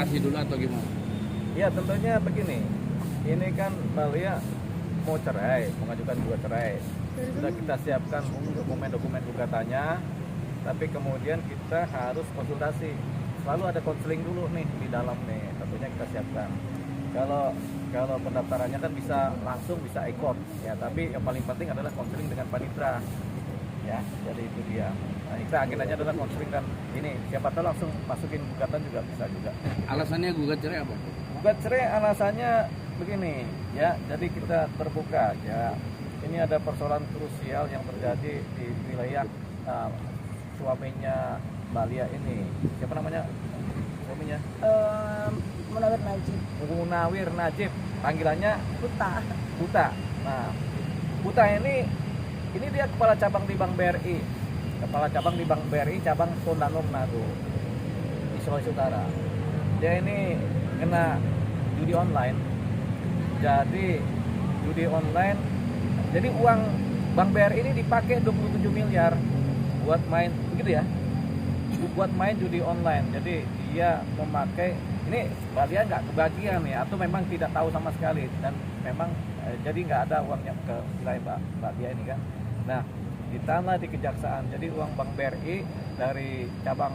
klarifikasi dulu atau gimana? Ya tentunya begini, ini kan Mbak Lia mau cerai, mengajukan gugat cerai. Sudah kita siapkan dokumen-dokumen gugatannya, tapi kemudian kita harus konsultasi. Selalu ada konseling dulu nih di dalam nih, tentunya kita siapkan. Kalau pendaftarannya kan bisa langsung, bisa e-court ya, tapi yang paling penting adalah konseling dengan panitra ya, jadi itu dia. Nah, kita agendanya adalah konseling kan ini, siapa tahu langsung masukin gugatan juga bisa juga. Alasannya gugat cerai apa? Gugat cerai alasannya begini ya, jadi kita terbuka ya. Ini ada persoalan krusial yang terjadi di wilayah suaminya Mbak Lia ini. Siapa namanya suaminya? Munawir Najib. Panggilannya Buta. Nah, Buta ini dia kepala cabang di Bank BRI. Kepala cabang di Bank BRI cabang Tondano Manado di Sulawesi Utara. Dia ini kena judi online. Jadi uang Bank BRI ini dipakai 27 miliar buat main begitu ya. Buat main judi online. Jadi dia memakai ini Mbak Lia nggak kebagian ya, atau memang tidak tahu sama sekali, dan memang jadi nggak ada uangnya ke wilayah Mbak Lia ini kan. Nah, ditambah di kejaksaan, jadi uang Bank BRI dari cabang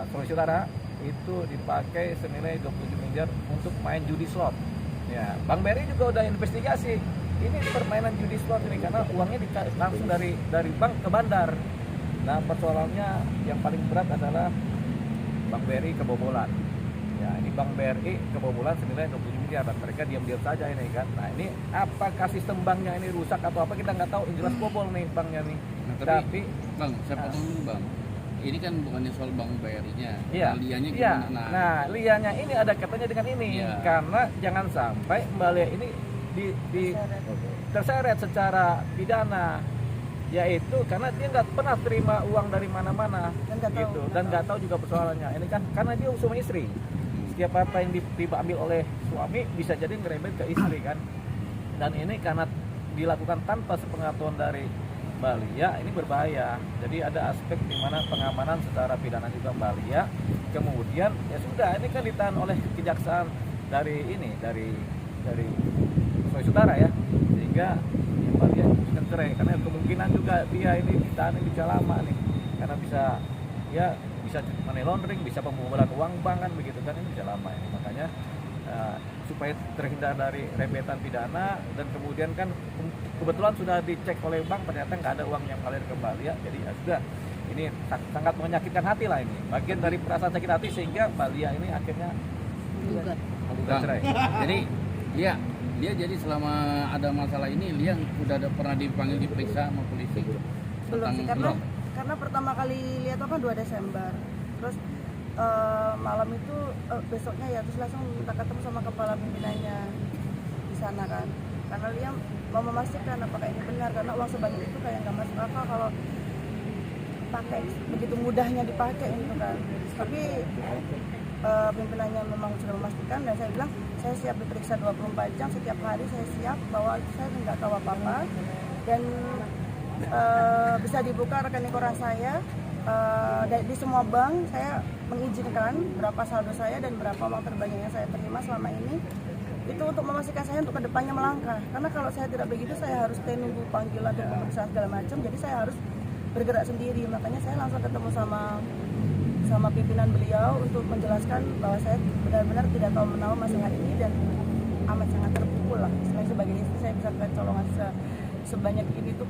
Sulawesi Utara itu dipakai senilai 27 miliar untuk main judi slot. Ya, Bank BRI juga udah investigasi ini permainan judi slot ini karena uangnya langsung dari bank ke bandar. Nah, persoalannya yang paling berat adalah Bank BRI kebobolan. Ya, ini Bank BRI kebobolan senilai 27 miliar dan mereka diam-diam saja ini kan. Nah, ini apakah sistem banknya ini rusak atau apa kita nggak tahu. Yang jelas bobol nih banknya nih. Nah, tapi Bang, saya potong dulu Bang. Ini kan bukannya soal Bank BRI-nya. Iya. Nah, lianya Iya. gimana? Nah, lianya ini ada kaitannya dengan ini. Iya. Karena jangan sampai Mbak Lia ini terseret secara pidana, yaitu karena dia nggak pernah terima uang dari mana-mana gitu, dan nggak tahu juga persoalannya. Ini kan karena dia suami istri. Setiap apa yang diambil oleh suami bisa jadi ngerembet ke istri kan. Dan ini karena dilakukan tanpa sepengetahuan dari Mbak Lia, ini berbahaya. Jadi ada aspek di mana pengamanan secara pidana juga Mbak Lia. Kemudian ya sudah, ini kan ditahan oleh kejaksaan dari Sulawesi Utara ya, sehingga ya Mbak Lia bisa cerai karena kemungkinan juga dia ini ditahan bisa lama nih, karena bisa money laundering, bisa pembobolan uang bank kan begitu kan, ini bisa lama ini. Makanya supaya terhindar dari rembetan pidana, dan kemudian kan kebetulan sudah dicek oleh bank ternyata nggak ada uang yang ngalir ke Mbak Lia, jadi ya sudah, ini sangat menyakitkan hati lah, ini bagian dari perasaan sakit hati sehingga Mbak Lia ini akhirnya menggugat cerai. Jadi dia jadi selama ada masalah ini Lia udah pernah dipanggil diperiksa sama polisi? Belum sih, karena pertama kali lihat kan 2 Desember. Terus malam itu besoknya ya terus langsung minta ketemu sama kepala pimpinannya di sana kan. Karena Lia mau memastikan apakah ini benar, karena uang sebanyak itu kayak nggak masuk akal kalau pakai begitu mudahnya dipakai gitu kan. Tapi pimpinannya memang sudah memastikan, dan saya bilang saya siap diperiksa 24 jam setiap hari, saya siap bahwa saya nggak tahu apa-apa, dan bisa dibuka rekening koran saya di semua bank. Saya mengizinkan berapa saldo saya dan berapa uang terbanyak yang saya terima selama ini, itu untuk memastikan saya untuk kedepannya melangkah. Karena kalau saya tidak begitu, saya harus nunggu panggilan dan pemeriksaan segala macam, jadi saya harus bergerak sendiri. Makanya saya langsung ketemu sama pimpinan beliau untuk menjelaskan bahwa saya benar-benar tidak tahu menahu masalah ini dan amat sangat terpukul lah. Selain sebagai istri, saya bisa kecolongan sebanyak ini tuh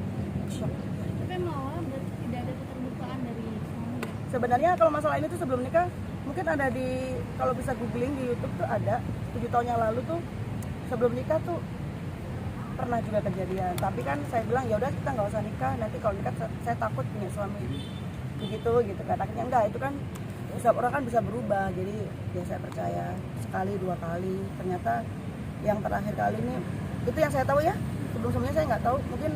shock. Tapi malah berarti tidak ada keterbukaan dari suami. Sebenarnya kalau masalah ini tuh sebelum nikah mungkin ada kalau bisa googling di YouTube tuh ada 7 tahun yang lalu tuh sebelum nikah tuh pernah juga kejadian. Tapi kan saya bilang ya udah kita nggak usah nikah, nanti kalau nikah saya takut punya suami begitu gitu kan. Akhirnya enggak, itu kan setiap orang kan bisa berubah. Jadi ya saya percaya sekali 2 kali, ternyata yang terakhir kali ini itu yang saya tahu ya. Sebelum-sebelumnya saya nggak tahu, mungkin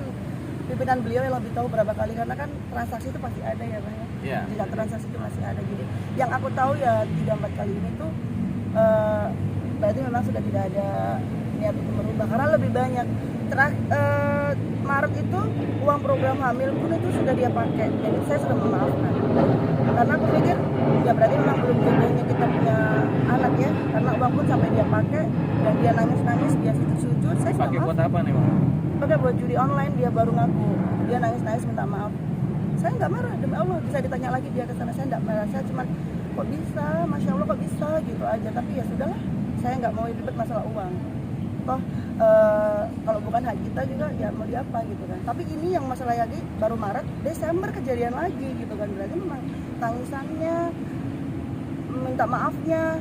pimpinan beliau yang lebih tahu berapa kali, karena kan transaksi itu pasti ada ya Pak ya. Yeah. Jika transaksi itu masih ada. Jadi yang aku tahu ya 3-4 kali ini tuh berarti memang sudah tidak ada niat untuk merubah karena lebih banyak. Maret itu uang program hamil pun itu sudah dia pakai, jadi saya sudah memaafkan. Karena aku pikir ya berarti memang belum jodohnya kita punya anak ya, karena uang pun sampai dia pakai dan dia nangis-nangis, dia sujud-sujud, saya sudah Pakai maaf. buat apa nih, Bang? Pakai buat judi online, dia baru ngaku, dia nangis-nangis minta maaf. Saya nggak marah, demi Allah, bisa ditanya lagi dia ke sana, saya nggak marah, saya cuma kok bisa, masya Allah kok bisa gitu aja, tapi ya sudahlah, saya nggak mau ribet masalah uang. Toh kalau bukan hak kita juga ya mau diapa gitu kan. Tapi ini yang masalah lagi baru Maret, Desember kejadian lagi gitu kan. Berarti memang tangisannya, minta maafnya,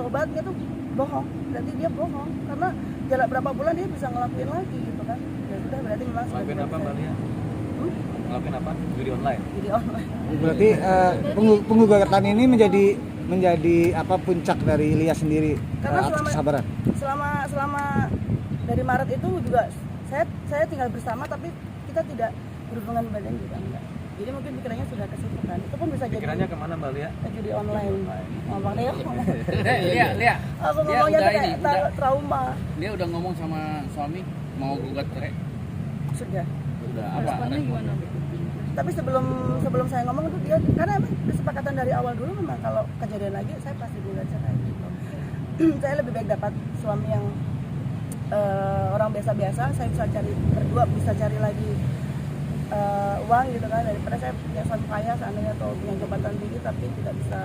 tobatnya tuh bohong. Berarti dia bohong karena jalan berapa bulan dia bisa ngelakuin lagi gitu kan. Ya sudah berarti memang Ngelakuin apa, Mbak Lia? Ngelakuin apa? Judi online. Jadi online. Berarti penggugatan ini menjadi apa puncak dari Lia sendiri Karena atas kesabaran. selama dari Maret itu juga saya tinggal bersama tapi kita tidak berhubungan badan juga enggak. Jadi mungkin pikirannya sudah ke situ kan. Itu pun bisa jadi Pikirannya kemana, Mbak Lia? judi online. Ngomong deh. Lia. Aku Dia ngomongnya udah tuh ini, kayak trauma. Dia udah ngomong sama suami mau gugat cerai. Sudah. Udah apa? Responnya gimana? Tapi sebelum saya ngomong itu dia karena emang kesepakatan dari awal dulu memang kalau kejadian lagi saya pasti gugat cerai gitu. Saya lebih baik dapat suami yang orang biasa-biasa, saya bisa cari berdua, bisa cari lagi uang gitu kan, daripada saya punya suami kaya seandainya atau punya jabatan tinggi tapi tidak bisa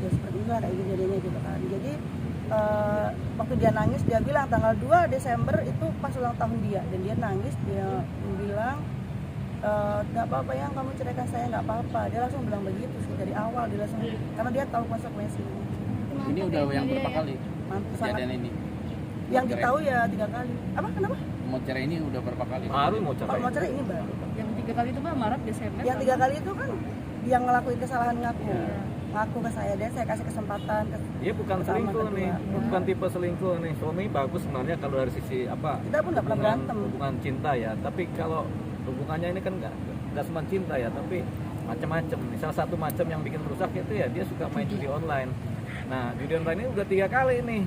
ya seperti itu kayak jadinya gitu kan. Jadi waktu dia nangis dia bilang tanggal 2 Desember itu pas ulang tahun dia dan dia nangis, dia bilang nggak apa-apa yang kamu ceraikan saya, nggak apa-apa. Dia langsung bilang begitu sih dari awal, dia langsung karena dia tahu konsekuensinya. Ini udah yang berapa kali Mantap sangat. kejadian ini? Yang Cerai. ditahu ya 3 kali. Apa kenapa? Mau cerai ini udah berapa kali? Baru mau Kalau cerai. mau cerai ini baru. Yang 3 kali itu Mbak Maret, Desember. Yang 3 kali itu kan dia ngelakuin kesalahan ngaku. Iya. Ngaku ke saya, dan saya kasih kesempatan ke Dia bukan Pertama, selingkuh kedua. nih, Ya. bukan tipe selingkuh nih. Suami bagus sebenarnya kalau dari sisi apa? kita pun nggak pernah berantem. Hubungan cinta ya. Tapi kalau hubungannya ini kan nggak cuma cinta ya, tapi macam-macam. Salah satu macam yang bikin rusak itu ya dia suka main judi online. Nah, judi online ini udah 3 kali nih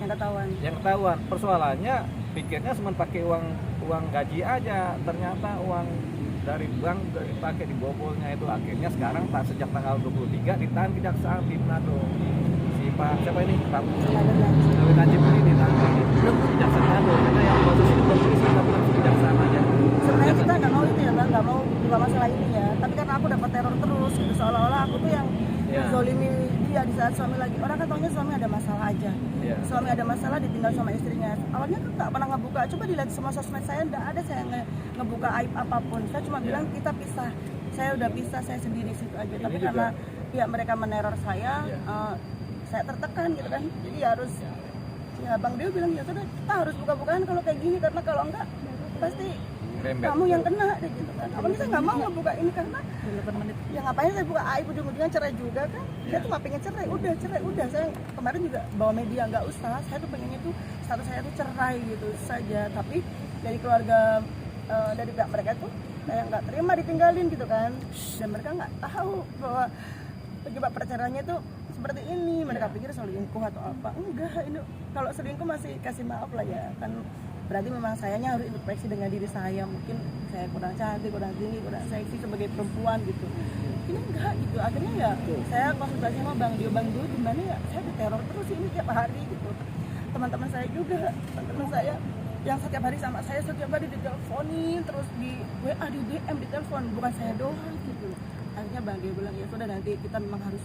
Yang ketahuan. yang ketahuan. Persoalannya pikirnya cuma pakai uang gaji aja, ternyata uang dari bank dipakai dibobolnya itu. Akhirnya sekarang sejak tanggal 23 ditahan kejaksaan di Manado. Si Pak siapa ini? Pak Dewi Najib ini ditangkap belum kejaksaan Manado karena yang proses itu belum polisi lakukan kejaksaan aja. Sebenarnya kita nggak mau itu ya, Bang, nggak mau buka masalah ini ya. Tapi karena aku dapat teror terus, gitu. Seolah-olah aku tuh yang Ya. zolimi dia di saat suami lagi. Orang kan taunya suami ada masalah aja. Ya. Suami ada masalah ditinggal sama istrinya. Awalnya kan nggak pernah ngebuka. Coba dilihat semua sosmed saya, nggak ada saya ngebuka aib apapun. Saya cuma bilang kita pisah. Saya udah pisah, saya sendiri situ aja. Ini Tapi juga. karena pihak mereka meneror saya tertekan gitu kan. Jadi harus ya Bang Dio bilang ya sudah kita harus buka-bukaan kalau kayak gini karena kalau enggak pasti Rembet. kamu yang kena deh, gitu kan. Awalnya saya nggak mau ngebuka ini karena 8 menit. ya ngapain saya buka aib ujung-ujungnya cerai juga kan. Saya tuh nggak pengen cerai udah saya kemarin juga bawa media nggak usah, saya tuh pengennya tuh status saya tuh cerai gitu saja. Tapi dari keluarga dari pihak mereka tuh kayak nggak terima ditinggalin gitu kan, dan mereka nggak tahu bahwa penyebab perceraiannya tuh seperti ini. Mereka pikir selingkuh atau apa, enggak. Ini kalau selingkuh masih kasih maaf lah ya kan, berarti memang sayanya harus introspeksi dengan diri saya. Mungkin saya kurang cantik, kurang tinggi, kurang seksi sebagai perempuan gitu. Ini enggak gitu. Akhirnya ya saya konsultasi sama Bang Dio gimana ya, saya diteror terus ini tiap hari gitu. Teman-teman saya juga, teman-teman saya yang setiap hari sama saya, setiap hari diteleponin terus, di WA, di DM, di telepon, bukan saya doang gitu. Akhirnya Bang Dio bilang ya sudah, nanti kita memang harus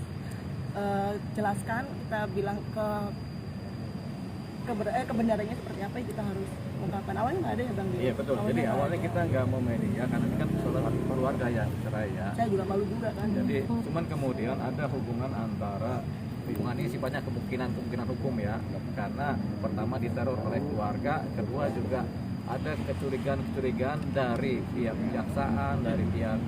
jelaskan, kita bilang kebenarannya seperti apa yang kita harus ungkapkan. Awalnya nggak ada ya Bang Dio. Iya betul. Jadi nggak awalnya ada. kita nggak mau media karena ini kan soal keluarga ya cerai ya. Saya juga malu juga kan. Jadi cuman kemudian ada hubungan antara hubungan ini sifatnya kemungkinan hukum ya, karena pertama diteror oleh keluarga, kedua juga ada kecurigaan dari pihak kejaksaan, dari pihak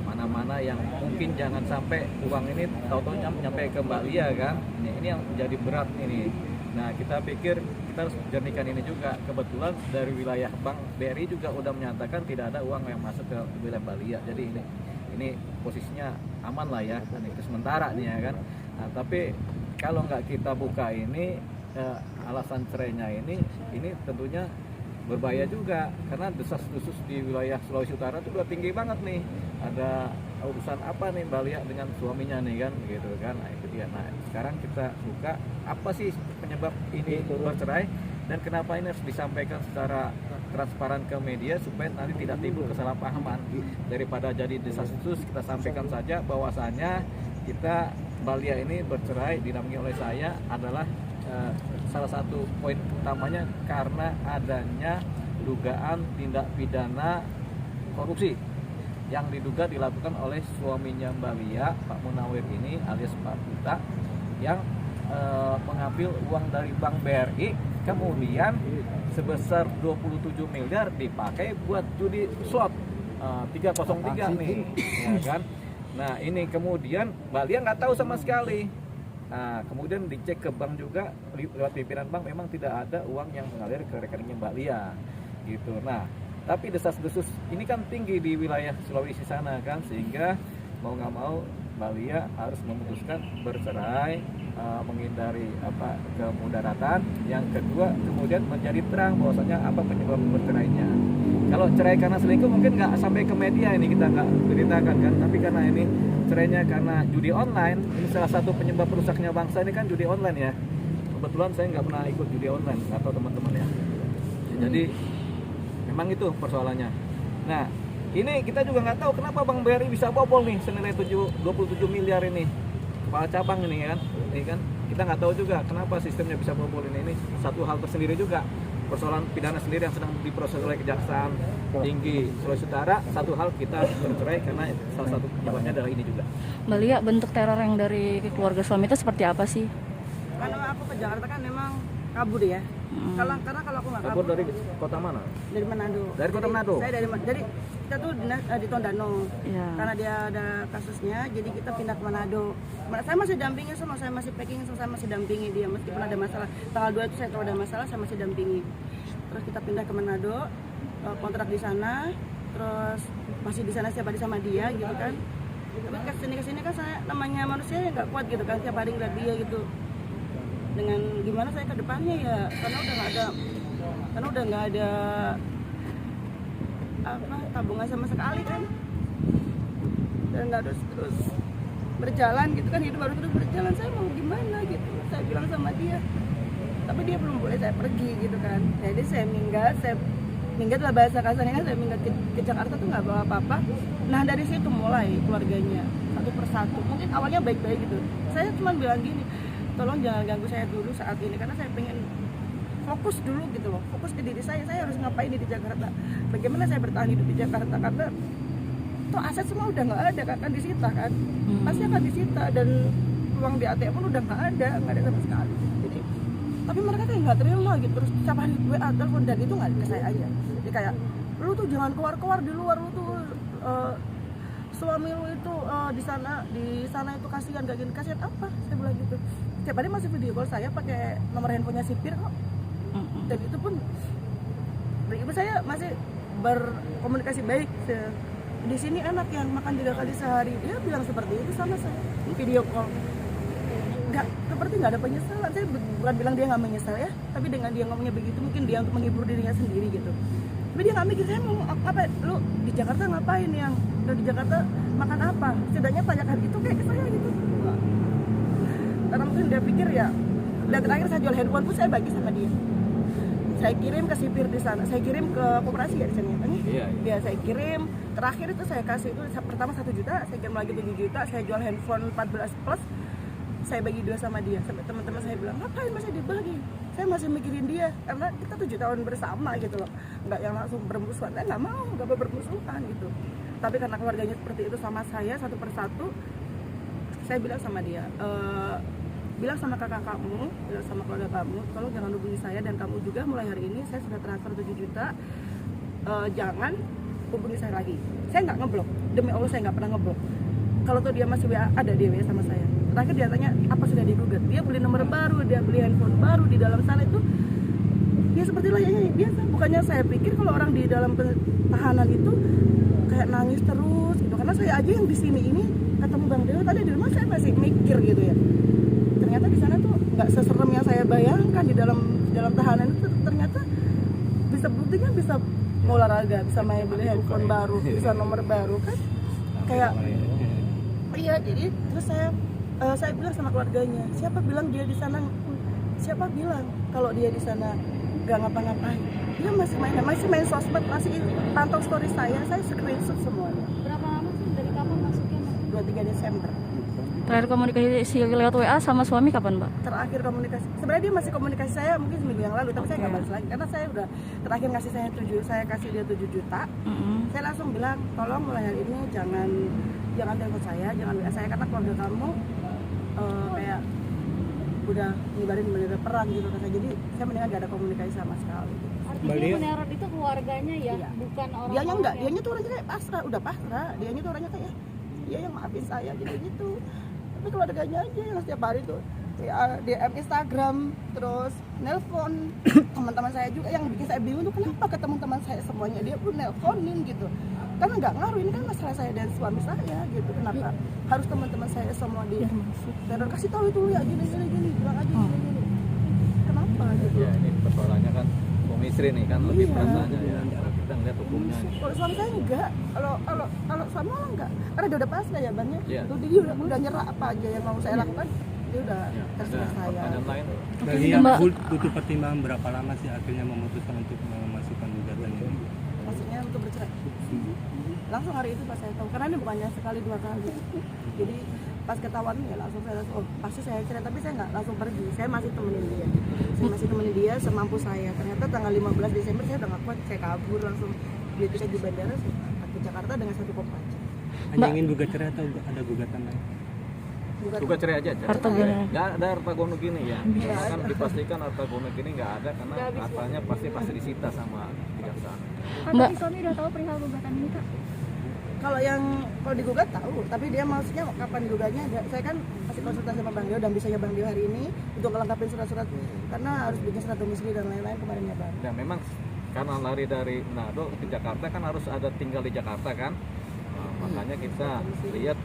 mana-mana yang mungkin jangan sampai uang ini tahu-tahu nyampe ke Mbak Lia kan. Ini yang jadi berat ini. Nah, kita pikir kita harus jernihkan ini juga. Kebetulan dari wilayah Bank BRI juga udah menyatakan tidak ada uang yang masuk ke wilayah Mbak Lia. Jadi ini posisinya aman lah ya, dan itu sementara nih ya kan. Nah, tapi kalau nggak kita buka ini alasan cerainya ini tentunya berbahaya juga, karena desas-desus di wilayah Sulawesi Utara itu udah tinggi banget nih. Ada urusan apa nih Mbak Lia dengan suaminya nih kan, gitu kan. Nah itu dia. Nah sekarang kita buka apa sih penyebab ini bercerai dan kenapa ini harus disampaikan secara transparan ke media supaya nanti tidak timbul kesalahpahaman. Daripada jadi desas-desus, kita sampaikan saja bahwasanya kita Mbak Lia ini bercerai dinampingi oleh saya adalah salah satu poin utamanya karena adanya dugaan tindak pidana korupsi yang diduga dilakukan oleh suaminya Mbak Lia, Pak Munawir ini alias Pak Puta, yang mengambil uang dari Bank BRI, kemudian sebesar 27 miliar dipakai buat judi slot 303 nih, ya kan? Nah ini kemudian Mbak Lia nggak tahu sama sekali. Nah kemudian dicek ke bank juga lewat pimpinan bank, memang tidak ada uang yang mengalir ke rekeningnya Mbak Lia, gitu. Nah tapi desas-desus ini kan tinggi di wilayah Sulawesi sana kan, sehingga mau nggak mau Mbak Lia harus memutuskan bercerai, menghindari kemudaratan. Yang kedua kemudian menjadi terang bahwasanya apa penyebab bercerainya. Kalau cerai karena selingkuh mungkin nggak sampai ke media, ini kita nggak beritakan kan, tapi karena ini cerainya karena judi online, ini salah satu penyebab rusaknya bangsa ini kan judi online ya. Kebetulan saya nggak pernah ikut judi online, nggak tahu teman-teman ya. Jadi memang itu persoalannya. Nah ini kita juga nggak tahu kenapa Bank BRI bisa bobol nih senilai 27 miliar ini, kepala cabang ini kan kita nggak tahu juga kenapa sistemnya bisa bobol ini satu hal tersendiri juga, persoalan pidana sendiri yang sedang diproses oleh Kejaksaan Tinggi Sulawesi Utara. Satu hal kita bercerai karena salah satu penyebabnya adalah ini juga. Mbak Lia, bentuk teror yang dari keluarga suami itu seperti apa sih? Karena aku ke Jakarta kan memang kabur ya. Karena kalau aku nggak Kabur dari kota mana? dari Manado. Dari kota Manado? Saya jadi kita tuh di Tondano. Ya. Karena dia ada kasusnya, jadi kita pindah ke Manado. Saya masih dampingi sama, saya masih packing, saya masih dampingi dia meskipun ada masalah. Tanggal 2 itu saya tahu ada masalah, saya masih dampingi. Terus kita pindah ke Manado, kontrak di sana, terus masih di sana setiap hari sama dia gitu kan. Tapi kesini kan saya namanya manusia yang nggak kuat gitu kan, tiap hari ngeliat dia gitu. Dengan gimana saya ke depannya ya, karena udah nggak ada tabungan sama sekali kan, dan nggak terus berjalan gitu kan, hidup baru terus berjalan. Saya mau gimana gitu, saya bilang sama dia, tapi dia belum boleh saya pergi gitu kan. Jadi saya minggat lah bahasa kasarnya kan, saya minggat ke Jakarta tuh nggak bawa apa-apa. Nah dari situ mulai keluarganya satu persatu, mungkin awalnya baik-baik gitu. Saya cuma bilang gini, tolong jangan ganggu saya dulu saat ini, karena saya pengen fokus dulu gitu loh, fokus ke diri saya harus ngapain di Jakarta, bagaimana saya bertahan hidup di Jakarta, karena tuh aset semua udah nggak ada, akan disita kan, pasti akan disita, dan uang di ATM pun udah nggak ada sama sekali. Jadi tapi mereka kayak nggak terima gitu, terus setiap hari WA telepon, dan itu nggak ke saya aja, jadi kayak lu tuh jangan keluar di luar, lu tuh suami lu itu di sana itu kasihan, gak gini. Kasihan apa? Saya bilang gitu. Setiap hari masih video call saya pakai nomor handphonenya sipir kok. Dan itu pun ibu saya masih berkomunikasi baik. Di sini anak yang makan 3 kali sehari, dia bilang seperti itu sama saya video call. Seperti nggak ada penyesalan. Saya bukan bilang dia nggak menyesal ya, tapi dengan dia ngomongnya begitu mungkin dia untuk menghibur dirinya sendiri gitu. Tapi dia nggak mikir, saya mau apa, lu di Jakarta ngapain, yang lu di Jakarta makan apa, setidaknya tanyakan itu kayak ke saya gitu. Karena mungkin dia pikir ya, dan terakhir saya jual handphone pun saya bagi sama dia. Saya kirim ke sipir di sana, saya kirim ke koperasi ya di sana ya. Iya. Ya saya kirim, terakhir itu saya kasih itu pertama 1 juta, saya kirim lagi 7 juta, saya jual handphone 14 plus, saya bagi 2 sama dia. Sampai teman-teman saya bilang, ngapain masih dibagi? Saya masih mikirin dia, karena kita 7 tahun bersama gitu loh, nggak yang langsung bermusuhan. Saya nggak mau, nggak bermusuhan gitu. Tapi karena keluarganya seperti itu sama saya satu persatu, saya bilang sama dia, bilang sama kakak kamu, bilang sama keluarga kamu, tolong jangan hubungi saya, dan kamu juga mulai hari ini saya sudah transfer 7 juta, jangan hubungi saya lagi. Saya nggak ngeblok, demi Allah saya nggak pernah ngeblok. Kalau tuh dia masih WA, ada dia WA sama saya. Terakhir dia tanya apa sudah digugat, dia beli nomor baru, dia beli handphone baru, di dalam sana itu dia seperti layaknya biasa. Bukannya saya pikir kalau orang di dalam tahanan itu kayak nangis terus gitu, karena saya aja yang di sini ini ketemu Bang Dewa tadi di rumah, saya masih mikir gitu ya, ternyata di sana tuh nggak seserem yang saya bayangkan di dalam tahanan itu. Ternyata bisa buktinya bisa mau olahraga, bisa main beli handphone baru, bisa nomor baru kan, kayak iya. Jadi terus saya bilang sama keluarganya, siapa bilang dia di sana, siapa bilang kalau dia di sana nggak ngapa-ngapain, dia masih main sosmed, masih pantau story saya screenshot semuanya. Berapa lama sih dari kapan masuknya? 23 Desember Terakhir komunikasi lewat WA sama suami kapan, Mbak? terakhir komunikasi. Sebenarnya dia masih komunikasi saya mungkin seminggu yang lalu, tapi saya nggak balas lagi karena saya udah terakhir ngasih saya kasih dia 7 juta. Saya langsung bilang, tolong mulai hari ini jangan telepon saya, jangan WA saya, karena keluarga kamu kayak udah nyebarin bendera perang gitu kata saya. Jadi saya mendingan gak ada komunikasi sama sekali. Artinya Mbak Lia? meneror itu keluarganya ya, Iya. bukan orang. Dianya enggak, dianya tuh orangnya kayak pasrah, udah pasrah. Dianya tuh orangnya kayak dia yang maafin saya gitu. Tapi keluarganya aja yang setiap hari tuh DM Instagram, terus nelpon teman-teman saya juga yang bikin saya bingung tuh, kenapa ke teman-teman saya semuanya dia pun nelponin gitu. Karena nggak ngaruh, ini kan masalah saya dan suami saya gitu. Kenapa harus teman-teman saya semua di teror, kasih tahu itu ya gini bilang aja gini. Kenapa gitu? Ya ini persoalannya kan suami istri nih kan lebih perasaannya ya. Kita ngeliat hukumnya. Kalau suami saya enggak, kalau suami malah enggak, karena dia udah pasrah ya banyak. Iya. Tuh dia udah nyerah apa aja yang mau saya lakukan, dia udah Ya, ada terserah saya. pertanyaan lain. Mbak Lia, Mbak. butuh pertimbangan berapa lama sih akhirnya memutuskan untuk memasukkan gugatan ini? Maksudnya untuk bercerai. Langsung hari itu pas saya tahu, karena ini bukannya sekali 2 kali. Jadi pas ketahuan ya langsung saya pasti saya cerai, tapi saya nggak langsung pergi, saya masih temenin dia semampu saya. Ternyata tanggal 15 Desember saya udah nggak kuat, saya kabur langsung beli tiket di bandara ke Jakarta dengan 1,4 jam. Hanya ingin gugat cerai atau ada gugatan lain? Gugat cerai aja. Harta gono. Nggak ada harta gonok ini ya. Karena kan dipastikan harta gonok ini nggak ada karena hartanya pasti disita sama kejaksaan. Mbak. Tapi suami udah tahu perihal gugatan ini, Kak? Kalau digugat tahu, tapi dia maksudnya kapan digugatnya, saya kan masih konsultasi sama Bang Dio dan bisanya Bang Dio hari ini untuk ngelengkapin surat-surat karena harus bikin surat domisili dan lain-lain kemarin ya Bang. Dan memang karena lari dari Manado ke Jakarta kan harus ada tinggal di Jakarta kan. Nah, makanya kita lihat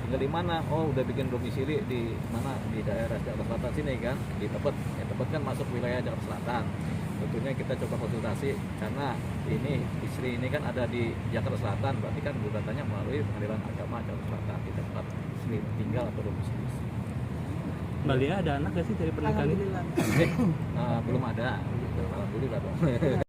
tinggal di mana. Oh udah bikin domisili di mana, di daerah Jakarta Selatan sini kan, di Tebet. Ya Tebet kan masuk wilayah Jakarta Selatan. Tentunya kita coba konsultasi karena ini istri ini kan ada di Jakarta Selatan, berarti kan gugatannya melalui Pengadilan Agama Jakarta Selatan di tempat istri tinggal atau domisili. Mbak Lia, ada anak gak sih dari pernikahan ini? Alhamdulillah. Belum ada. Alhamdulillah dong.